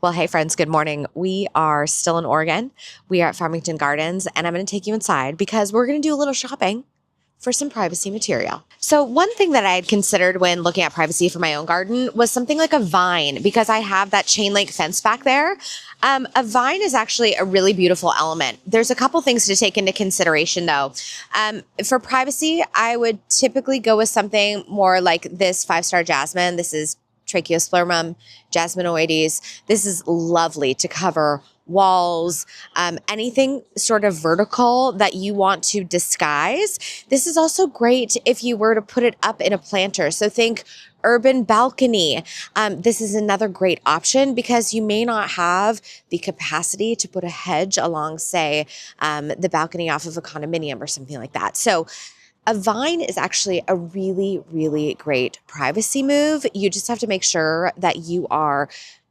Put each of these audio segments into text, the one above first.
Well, hey friends, good morning. We are still in Oregon. We are at Farmington Gardens, and I'm going to take you inside because we're going to do a little shopping for some privacy material. So one thing that I had considered when looking at privacy for my own garden was something like a vine, because I have that chain link fence back there. A vine is actually a really beautiful element. There's a couple things to take into consideration though. For privacy, I would typically go with something more like this 5-star jasmine. This is Tracheosplerum jasminoides. This is lovely to cover walls, anything sort of vertical that you want to disguise. This is also great if you were to put it up in a planter. So think urban balcony. This is another great option because you may not have the capacity to put a hedge along, say, the balcony off of a condominium or something like that. So a vine is actually a really, really great privacy move. You just have to make sure that you are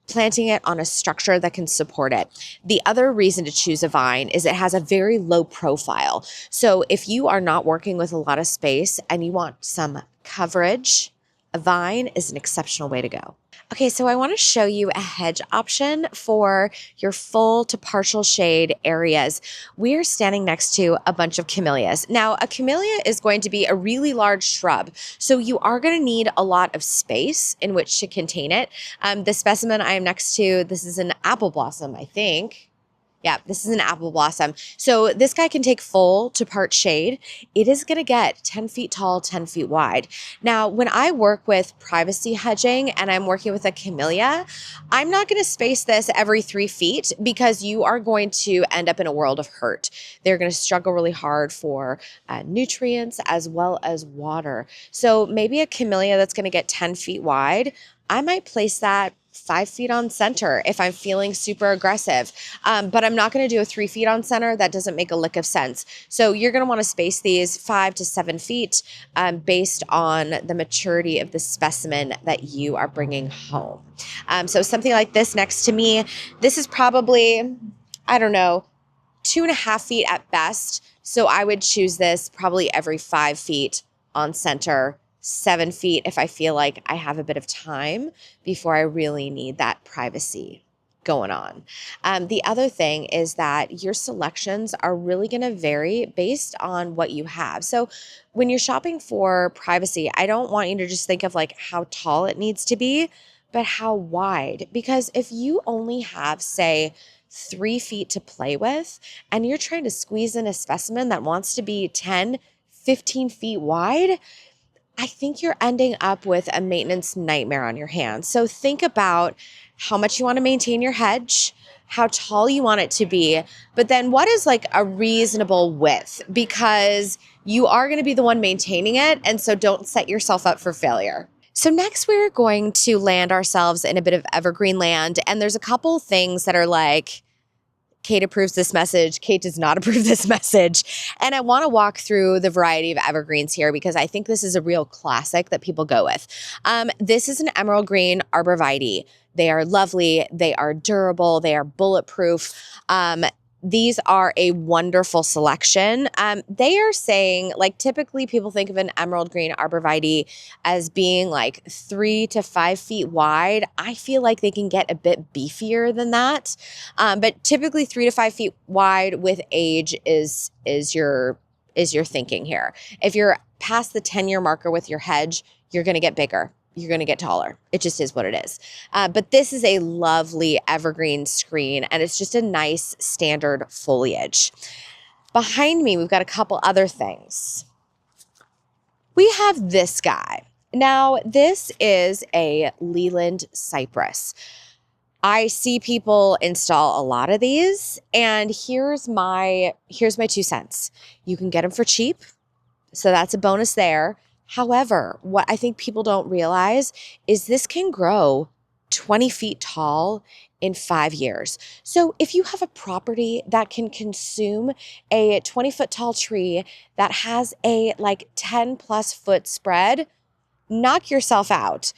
planting it on a structure that can support it. The other reason to choose a vine is it has a very low profile. So if you are not working with a lot of space and you want some coverage, a vine is an exceptional way to go. Okay, so I want to show you a hedge option for your full to partial shade areas. We are standing next to a bunch of camellias. Now, a camellia is going to be a really large shrub, so you are going to need a lot of space in which to contain it. The specimen I am next to, this is an apple blossom, I think. Yeah, this is an apple blossom. So this guy can take full to part shade. It is going to get 10 feet tall, 10 feet wide. Now, when I work with privacy hedging and I'm working with a camellia, I'm not going to space this every 3 feet because you are going to end up in a world of hurt. They're going to struggle really hard for nutrients as well as water. So maybe a camellia that's going to get 10 feet wide, I might place that 5 feet on center if I'm feeling super aggressive. But I'm not going to do a 3 feet on center. That doesn't make a lick of sense. So you're going to want to space these 5 to 7 feet based on the maturity of the specimen that you are bringing home. So something like this next to me, this is probably, I don't know, 2.5 feet at best. So I would choose this probably every 5 feet on center, 7 feet if I feel like I have a bit of time before I really need that privacy going on. The other thing is that your selections are really going to vary based on what you have. So when you're shopping for privacy, I don't want you to just think of like how tall it needs to be, but how wide. Because if you only have, say, 3 feet to play with, and you're trying to squeeze in a specimen that wants to be 10, 15 feet wide, I think you're ending up with a maintenance nightmare on your hands. So think about how much you want to maintain your hedge, how tall you want it to be, but then what is like a reasonable width, because you are going to be the one maintaining it. And so don't set yourself up for failure. So next we're going to land ourselves in a bit of evergreen land. And there's a couple things that are like, Kate approves this message, Kate does not approve this message. And I want to walk through the variety of evergreens here because I think this is a real classic that people go with. This is an emerald green arborvitae. They are lovely. They are durable. They are bulletproof. These are a wonderful selection. They are saying, like, typically people think of an emerald green arborvitae as being like 3 to 5 feet wide. I feel like they can get a bit beefier than that. But typically 3 to 5 feet wide with age is your thinking here. If you're past the 10-year marker with your hedge, you're going to get bigger. You're going to get taller. It just is what it is. But this is a lovely evergreen screen, and it's just a nice standard foliage. Behind me, we've got a couple other things. We have this guy. Now, this is a Leland cypress. I see people install a lot of these, and here's my 2 cents. You can get them for cheap, so that's a bonus there. However, what I think people don't realize is this can grow 20 feet tall in 5 years. So if you have a property that can consume a 20-foot tall tree that has a like 10 plus foot spread, knock yourself out.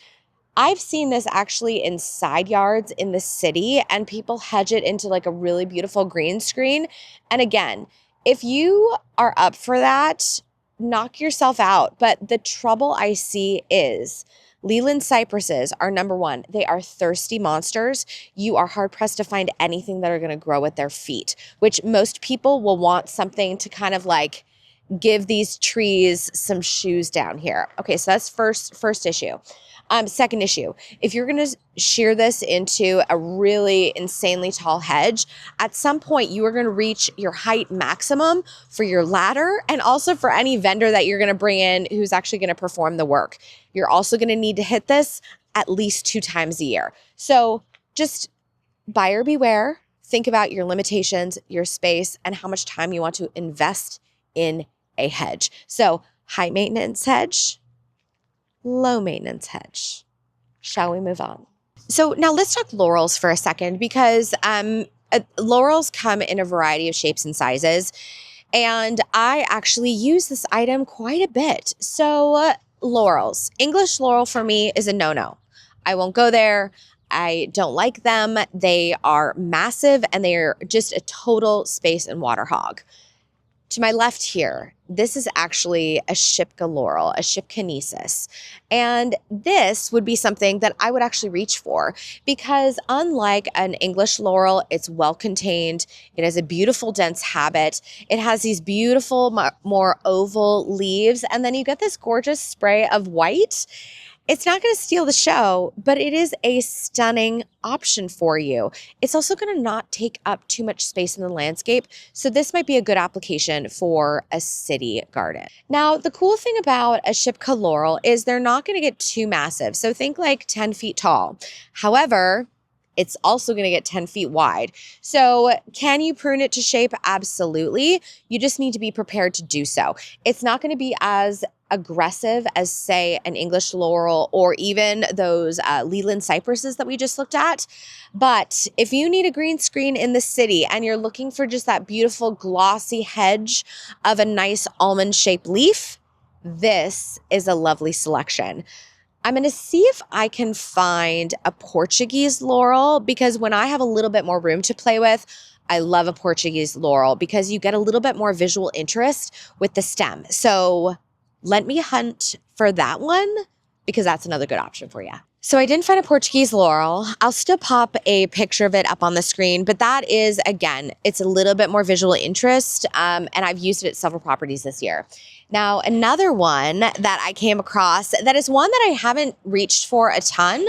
I've seen this actually in side yards in the city, and people hedge it into like a really beautiful green screen. And again, if you are up for that, knock yourself out. But the trouble I see is Leland cypresses are number one. They are thirsty monsters. You are hard pressed to find anything that are going to grow at their feet, which most people will want something to kind of like give these trees some shoes down here. Okay, so that's first issue. Second issue, if you're going to shear this into a really insanely tall hedge, at some point you are going to reach your height maximum for your ladder and also for any vendor that you're going to bring in who's actually going to perform the work. You're also going to need to hit this at least 2 times a year. So just buyer beware. Think about your limitations, your space, and how much time you want to invest in a hedge. So high maintenance hedge, low maintenance hedge. Shall we move on? So now let's talk laurels for a second, because laurels come in a variety of shapes and sizes, and I actually use this item quite a bit. So laurels, English laurel for me is a no-no. I won't go there. I don't like them. They are massive and they're just a total space and water hog. To my left here, this is actually a Shipka laurel, a Shipkanesis. And this would be something that I would actually reach for, because unlike an English laurel, it's well contained. It has a beautiful dense habit. It has these beautiful, more oval leaves. And then you get this gorgeous spray of white. It's not going to steal the show, but it is a stunning option for you. It's also going to not take up too much space in the landscape, so this might be a good application for a city garden. Now, the cool thing about a Shipka laurel is they're not going to get too massive, so think like 10 feet tall. However, it's also going to get 10 feet wide. So can you prune it to shape? Absolutely. You just need to be prepared to do so. It's not going to be as aggressive as, say, an English laurel or even those Leland cypresses that we just looked at. But if you need a green screen in the city and you're looking for just that beautiful glossy hedge of a nice almond-shaped leaf, this is a lovely selection. I'm going to see if I can find a Portuguese laurel, because when I have a little bit more room to play with, I love a Portuguese laurel because you get a little bit more visual interest with the stem. So let me hunt for that one, because that's another good option for you. So I didn't find a Portuguese laurel. I'll still pop a picture of it up on the screen, but that is, again, it's a little bit more visual interest, and I've used it at several properties this year. Now, another one that I came across that is one that I haven't reached for a ton,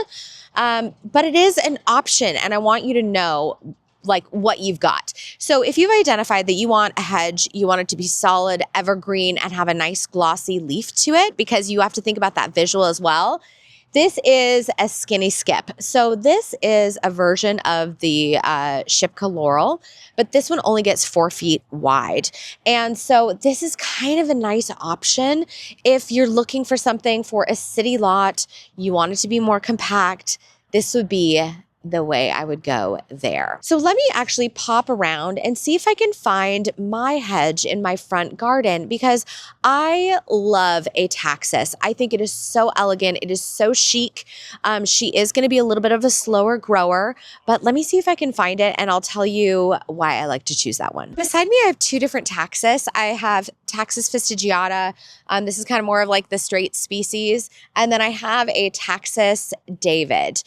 but it is an option, and I want you to know like what you've got. So if you've identified that you want a hedge, you want it to be solid, evergreen, and have a nice glossy leaf to it, because you have to think about that visual as well. This is a skinny skip. So this is a version of the Shipka laurel, but this one only gets 4 feet wide. And so this is kind of a nice option if you're looking for something for a city lot, you want it to be more compact. This would be the way I would go there. So let me actually pop around and see if I can find my hedge in my front garden, because I love a taxus. I think it is so elegant. It is so chic. She is going to be a little bit of a slower grower, but let me see if I can find it and I'll tell you why I like to choose that one. Beside me, I have 2 different taxus. I have Taxus fastigiata. This is kind of more of like the straight species. And then I have a Taxus David.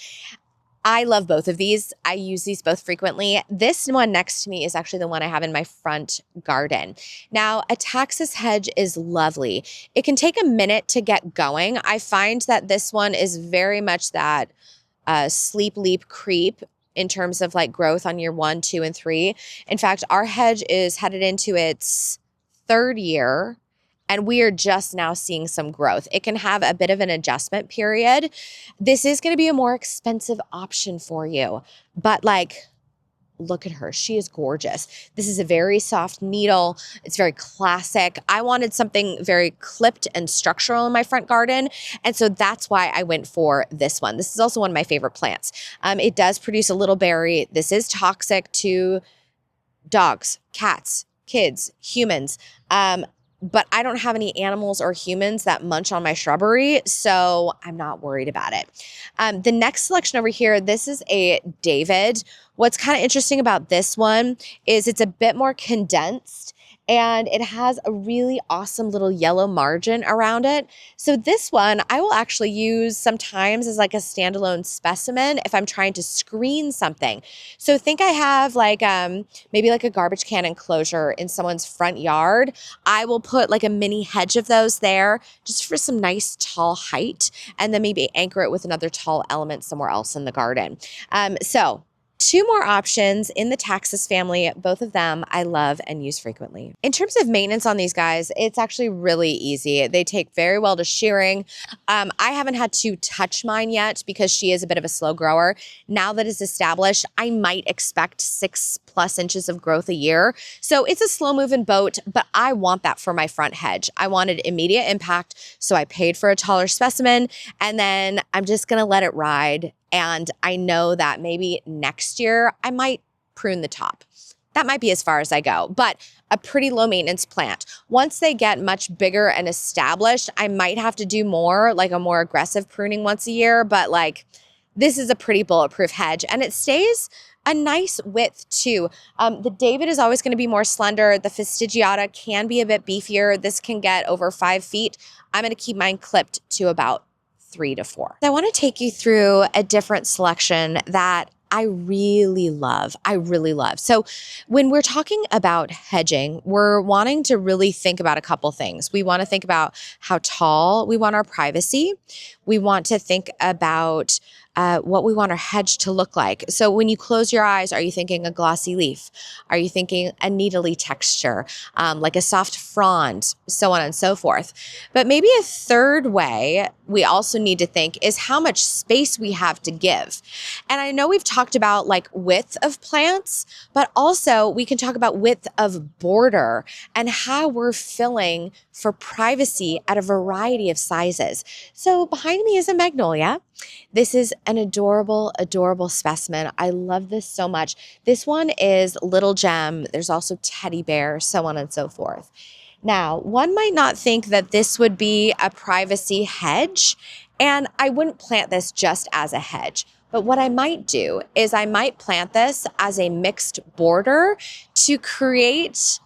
I love both of these. I use these both frequently. This one next to me is actually the one I have in my front garden. Now, a taxus hedge is lovely. It can take a minute to get going. I find that this one is very much that sleep, leap, creep in terms of like growth on year 1, 2, and 3. In fact, our hedge is headed into its 3rd year, and we are just now seeing some growth. It can have a bit of an adjustment period. This is going to be a more expensive option for you, but like, look at her. She is gorgeous. This is a very soft needle. It's very classic. I wanted something very clipped and structural in my front garden, and so that's why I went for this one. This is also one of my favorite plants. It does produce a little berry. This is toxic to dogs, cats, kids, humans. But I don't have any animals or humans that munch on my shrubbery, so I'm not worried about it. The next selection over here, this is a David. What's kind of interesting about this one is it's a bit more condensed, and it has a really awesome little yellow margin around it. So this one I will actually use sometimes as like a standalone specimen if I'm trying to screen something. So think I have like maybe like a garbage can enclosure in someone's front yard. I will put like a mini hedge of those there just for some nice tall height, and then maybe anchor it with another tall element somewhere else in the garden. So two more options in the taxus family. Both of them I love and use frequently. In terms of maintenance on these guys, it's actually really easy. They take very well to shearing. I haven't had to touch mine yet because she is a bit of a slow grower. Now that it's established, I might expect 6+ inches of growth a year. So it's a slow moving boat, but I want that for my front hedge. I wanted immediate impact, so I paid for a taller specimen, and then I'm just gonna let it ride. And I know that maybe next year I might prune the top. That might be as far as I go, but a pretty low maintenance plant. Once they get much bigger and established, I might have to do more, like a more aggressive pruning once a year, but like this is a pretty bulletproof hedge, and it stays a nice width too. The David is always going to be more slender. The fastigiata can be a bit beefier. This can get over 5 feet. I'm going to keep mine clipped to about 3 to 4. I want to take you through a different selection that I really love. So when we're talking about hedging, we're wanting to really think about a couple things. We want to think about how tall we want our privacy. We want to think about what we want our hedge to look like. So when you close your eyes, are you thinking a glossy leaf? Are you thinking a needly texture, like a soft frond, so on and so forth? But maybe a third way we also need to think is how much space we have to give. And I know we've talked about like width of plants, but also we can talk about width of border and how we're filling for privacy at a variety of sizes. So behind me is a magnolia. This is an adorable, adorable specimen. I love this so much. This one is Little Gem. There's also teddy bear, so on and so forth. Now, one might not think that this would be a privacy hedge, and I wouldn't plant this just as a hedge. But what I might do is I might plant this as a mixed border to create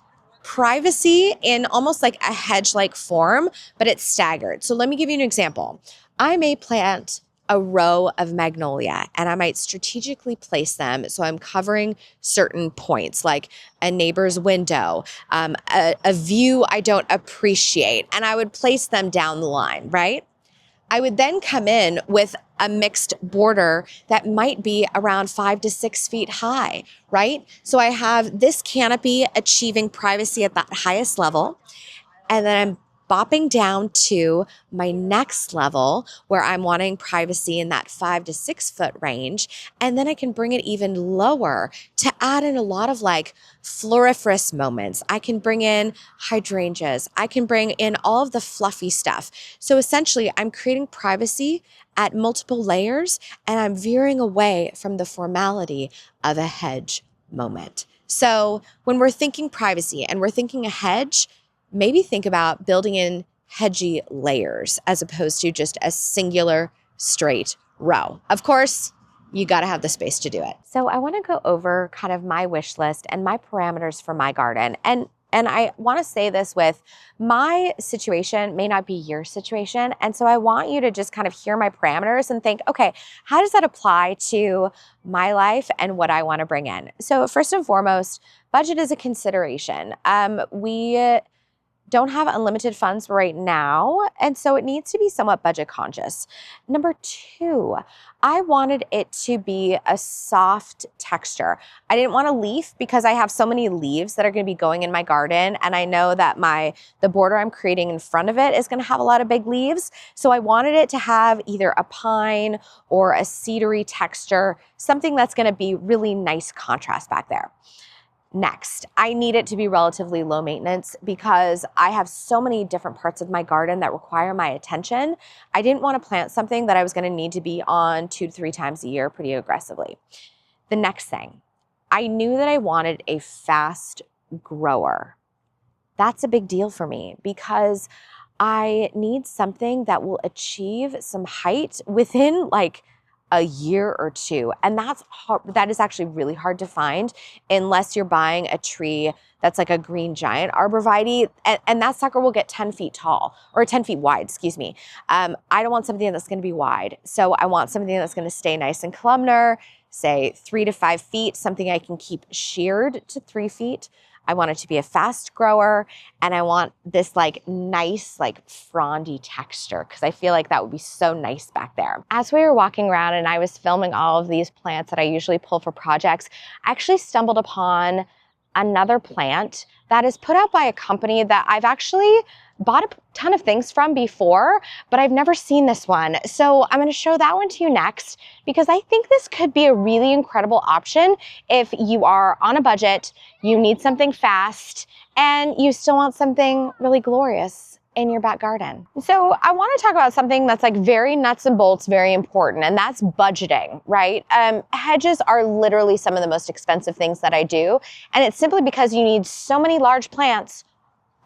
privacy in almost like a hedge-like form, but it's staggered. So let me give you an example. I may plant a row of magnolia, and I might strategically place them so I'm covering certain points, like a neighbor's window, a view I don't appreciate, and I would place them down the line, right? I would then come in with a mixed border that might be around 5 to 6 feet high, right? So I have this canopy achieving privacy at that highest level, and then I'm bopping down to my next level where I'm wanting privacy in that 5 to 6 foot range. And then I can bring it even lower to add in a lot of like floriferous moments. I can bring in hydrangeas. I can bring in all of the fluffy stuff. So essentially I'm creating privacy at multiple layers, and I'm veering away from the formality of a hedge moment. So when we're thinking privacy and we're thinking a hedge, maybe think about building in hedgy layers as opposed to just a singular straight row. Of course, you got to have the space to do it. So I want to go over kind of my wish list and my parameters for my garden. And I want to say this with my situation may not be your situation. And so I want you to just kind of hear my parameters and think, okay, how does that apply to my life and what I want to bring in? So first and foremost, budget is a consideration. We don't have unlimited funds right now, and so it needs to be somewhat budget conscious. Number two, I wanted it to be a soft texture. I didn't want a leaf because I have so many leaves that are going to be going in my garden, and I know that the border I'm creating in front of it is going to have a lot of big leaves. So I wanted it to have either a pine or a cedary texture, something that's going to be really nice contrast back there. Next, I need it to be relatively low maintenance because I have so many different parts of my garden that require my attention. I didn't want to plant something that I was going to need to be on 2 to 3 times a year pretty aggressively. The next thing, I knew that I wanted a fast grower. That's a big deal for me because I need something that will achieve some height within like a year or two. And that is actually really hard to find unless you're buying a tree that's like a green giant arborvitae, and that sucker will get 10 feet tall, or 10 feet wide, excuse me. I don't want something that's gonna be wide. So I want something that's gonna stay nice and columnar, say 3 to 5 feet, something I can keep sheared to 3 feet. I want it to be a fast grower, and I want this like nice, like frondy texture, because I feel like that would be so nice back there. As we were walking around and I was filming all of these plants that I usually pull for projects, I actually stumbled upon another plant that is put out by a company that I've actually bought a ton of things from before, but I've never seen this one. So I'm going to show that one to you next, because I think this could be a really incredible option if you are on a budget, you need something fast, and you still want something really glorious in your back garden. So I want to talk about something that's like very nuts and bolts, very important, and that's budgeting, right? Hedges are literally some of the most expensive things that I do, and it's simply because you need so many large plants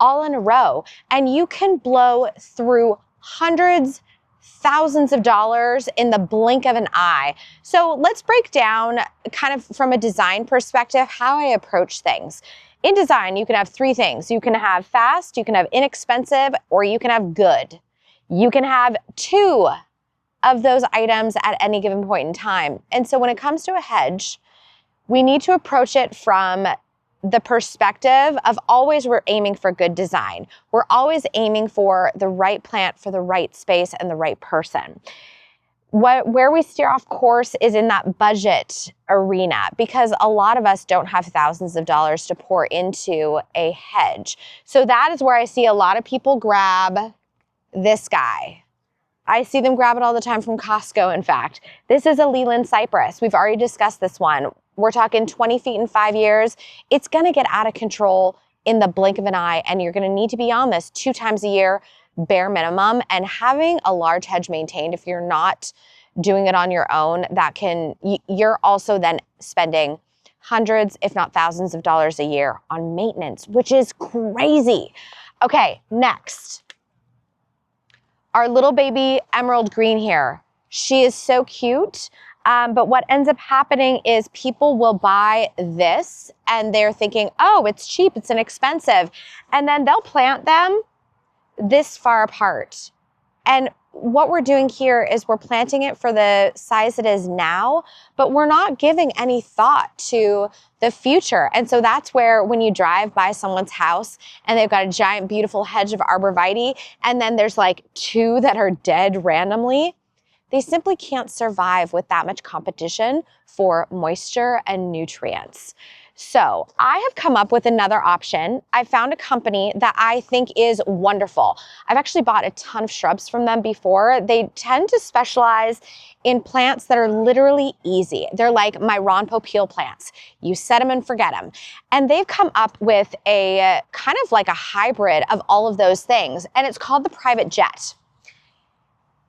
all in a row, and you can blow through hundreds, thousands of dollars in the blink of an eye. So let's break down kind of from a design perspective how I approach things. In design, you can have three things. You can have fast, you can have inexpensive, or you can have good. You can have two of those items at any given point in time. And so when it comes to a hedge, we need to approach it from the perspective of always we're aiming for good design. We're always aiming for the right plant for the right space and the right person. Where we steer off course is in that budget arena, because a lot of us don't have thousands of dollars to pour into a hedge. So that is where I see a lot of people grab this guy. I see them grab it all the time from Costco, in fact. This is a Leland cypress. We've already discussed this one. We're talking 20 feet in 5 years. It's gonna get out of control in the blink of an eye, and you're gonna need to be on this 2 times a year, bare minimum. And having a large hedge maintained, if you're not doing it on your own, you're also then spending hundreds, if not thousands of dollars a year on maintenance, which is crazy. Okay, next. Our little baby emerald green here. She is so cute. But what ends up happening is people will buy this and they're thinking, oh, it's cheap, it's inexpensive. And then they'll plant them this far apart. And what we're doing here is we're planting it for the size it is now, but we're not giving any thought to the future. And so that's where when you drive by someone's house and they've got a giant, beautiful hedge of arborvitae, and then there's like 2 that are dead randomly, they simply can't survive with that much competition for moisture and nutrients. So I have come up with another option. I found a company that I think is wonderful. I've actually bought a ton of shrubs from them before. They tend to specialize in plants that are literally easy. They're like my Ron Popeil plants. You set them and forget them. And they've come up with a kind of like a hybrid of all of those things, and it's called the Private Jet.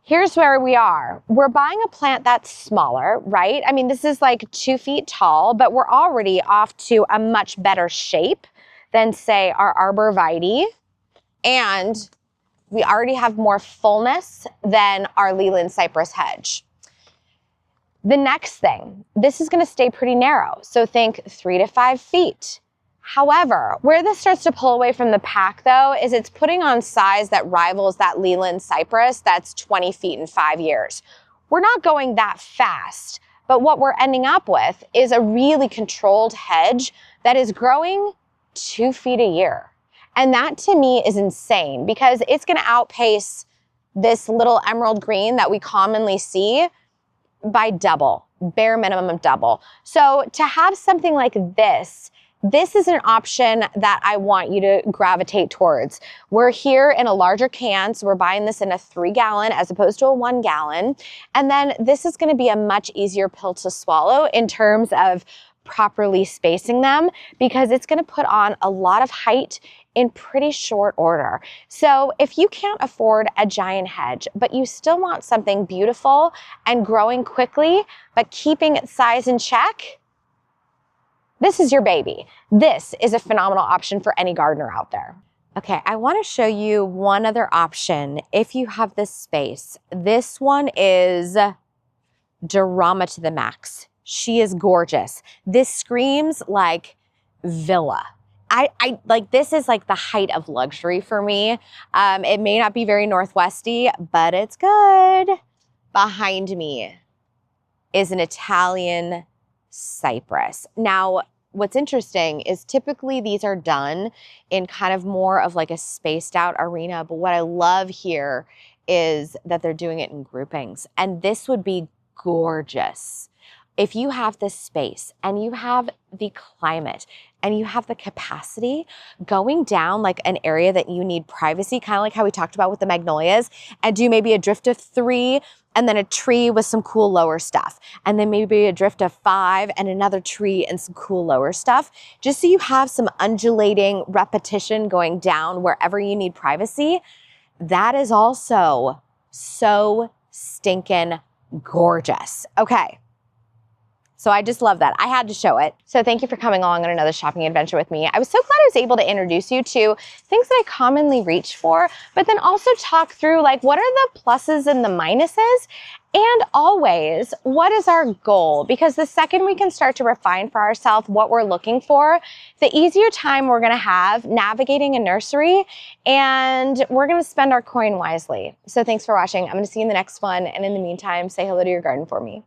Here's where we are. We're buying a plant that's smaller, right? I mean, this is like 2 feet tall, but we're already off to a much better shape than, say, our arborvitae. And we already have more fullness than our Leland cypress hedge. The next thing, this is gonna stay pretty narrow. So think 3 to 5 feet. However, where this starts to pull away from the pack though, is it's putting on size that rivals that Leland cypress that's 20 feet in 5 years. We're not going that fast, but what we're ending up with is a really controlled hedge that is growing 2 feet a year. And that to me is insane, because it's gonna outpace this little emerald green that we commonly see by double, bare minimum of double. So to have something like this is an option that I want you to gravitate towards. We're here in a larger can, so we're buying this in a 3-gallon as opposed to a 1-gallon. And then this is gonna be a much easier pill to swallow in terms of properly spacing them, because it's gonna put on a lot of height in pretty short order. So if you can't afford a giant hedge, but you still want something beautiful and growing quickly, but keeping its size in check, this is your baby. This is a phenomenal option for any gardener out there. Okay, I want to show you one other option if you have this space. This one is drama to the max. She is gorgeous. This screams like villa. I like, this is like the height of luxury for me. It may not be very Northwesty, but it's good. Behind me is an Italian cypress. Now, what's interesting is typically these are done in kind of more of like a spaced out arena, but what I love here is that they're doing it in groupings, and this would be gorgeous. If you have this space and you have the climate and you have the capacity, going down like an area that you need privacy, kind of like how we talked about with the magnolias, and do maybe a drift of 3 and then a tree with some cool lower stuff, and then maybe a drift of 5 and another tree and some cool lower stuff, just so you have some undulating repetition going down wherever you need privacy. That is also so stinking gorgeous. Okay. So I just love that. I had to show it. So thank you for coming along on another shopping adventure with me. I was so glad I was able to introduce you to things that I commonly reach for, but then also talk through like, what are the pluses and the minuses? And always, what is our goal? Because the second we can start to refine for ourselves what we're looking for, the easier time we're gonna have navigating a nursery, and we're gonna spend our coin wisely. So thanks for watching. I'm gonna see you in the next one. And in the meantime, say hello to your garden for me.